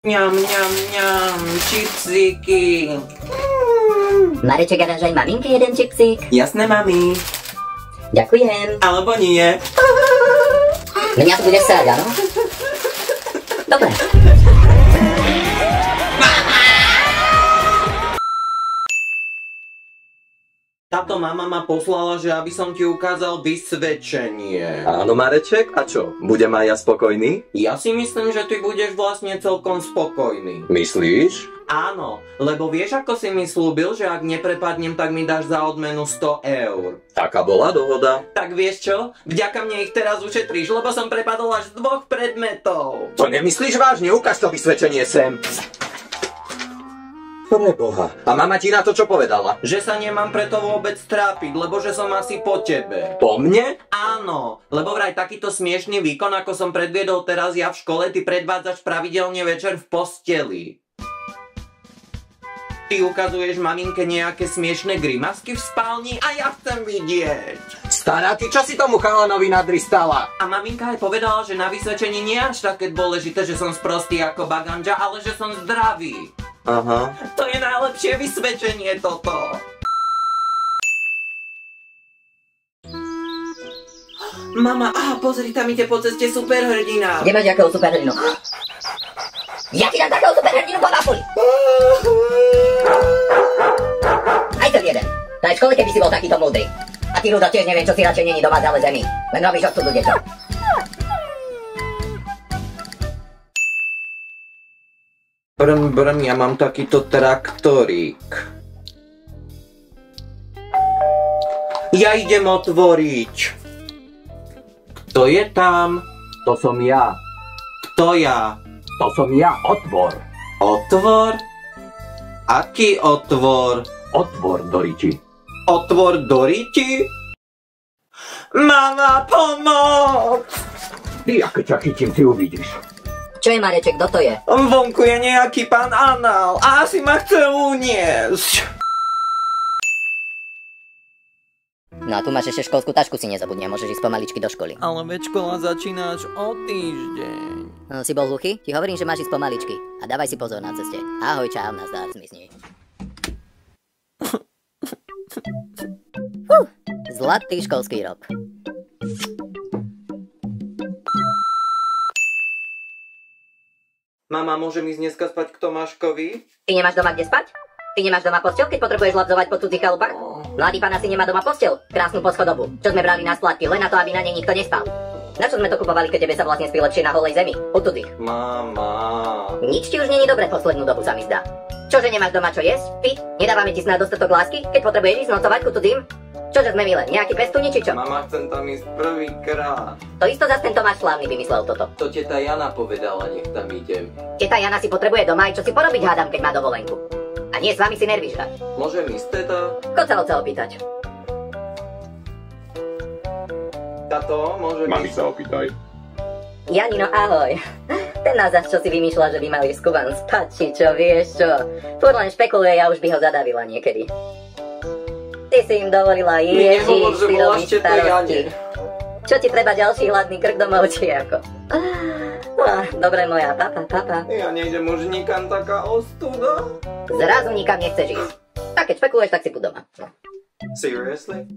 Mňam, mňam, mňam, čipsíky. Mareček, a dáš aj maminke jeden čipsík? Jasné, mami. Ďakujem. Alebo nie. Mňa tu budeš srať, áno? Dobre. Táto mama ma poslala, že aby som ti ukázal vysvedčenie. Áno, Mareček, a čo? Budem aj ja spokojný? Ja si myslím, že ty budeš vlastne celkom spokojný. Myslíš? Áno, lebo vieš, ako si mi slúbil, že ak neprepadnem, tak mi dáš za odmenu 100 eur. Taká bola dohoda. Tak vieš čo? Vďaka mne ich teraz ušetríš, lebo som prepadol až z 2 predmetov. To nemyslíš vážne? Ukáž to vysvedčenie sem. Preboha. A mama ti na to čo povedala? Že sa nemám preto vôbec trápiť, lebo že som asi po tebe. Po mne? Áno, lebo vraj takýto smiešný výkon, ako som predviedol teraz ja v škole, ty predvádzaš pravidelne večer v posteli. Ty ukazuješ maminke nejaké smiešné grimasky v spálni a ja chcem vidieť. Stará, ty čo si tomu chalanovi nadristala? A maminka aj povedala, že na vysvedčení nie je až také dôležité, že som sprostý ako baganža, ale že som zdravý. Aha. To je najlepšie vysvedčenie toto. Mama, pozri, tam ide po ceste superhrdina. Kde máš jakého superhrdinu? Ja ti dám takého superhrdinu po vafuli. Aj ten jeden. Na škole, keby si bol takýto múdry. A ty, Rudo, tiež neviem, čo si radšej není doma, ale zemi. Len robíš odsudu deťom. Brm, brm, ja mám takýto traktorík. Ja idem otvoriť. Kto je tam? To som ja. Kto ja? To som ja. Otvor. Otvor? Aký otvor? Otvor, Doriti. Otvor Doriti? Mama, pomoc! Ty, ako ťa chytím, ty uvidíš. Čo je, Mareček, kto to je? Vonku je nejaký pán Anál a asi ma chce uniesť. No a tu máš ešte školskú tašku, si nezabudni a môžeš ísť pomaličky do školy. Ale veď škola začína až o týždeň. No, si bol hluchý? Ti hovorím, že máš ísť pomaličky. A dávaj si pozor na ceste. Ahoj, čau, nazdar, zmizni. Zlatý školský rok. Mama, môžem ísť dneska spať k Tomáškovi? Ty nemáš doma kde spať? Ty nemáš doma posteľ, keď potrebuješ labzovať po cudzích chalupách? Mladý pán asi nemá doma posteľ, krásnu poschodovú, čo sme brali na splatky, len na to, aby na nej nikto nespal. Na čo sme to kupovali, keď tebe sa vlastne spí lepšie na holej zemi, u cudzích? Mama. Nič ti už není dobre poslednú dobu, sa mi zdá. Čože nemáš doma čo jesť? Piť? Nedávame ti snáď dostatok lásky, keď potrebuješ ísť nocovať ku cudzím? Čože sme milé, nejaký pestúni či čo? Mama, chcem tam ísť prvýkrát. To isto zas ten Tomáš Slávny vymyslel toto. To teta Jana povedala, nech tam idem. Teta Jana si potrebuje doma aj čo si porobiť, hádam, keď má dovolenku. A nie s vami si nervy žrať. Môžem ísť, teta? Chod sa otca opýtať. Tato, môžem Mami ísť? sa opýtaj. Janino, ahoj. Ten nás zas čo si vymýšľa, že by mal ísť ku vám spať, či čo, vieš čo. Furt len špekuluje, ja už by ho zadavila niekedy. Ty si im dovolila, Ježiš, ty robíš starosti. Čo ti treba, ďalší hladný krk domov, či ako? Dobre moja, papa. Ja nejdem už nikam, taká ostuda. Zrazu nikam nechceš ísť. Tak keď špekuluješ, tak si poď doma. Seriously?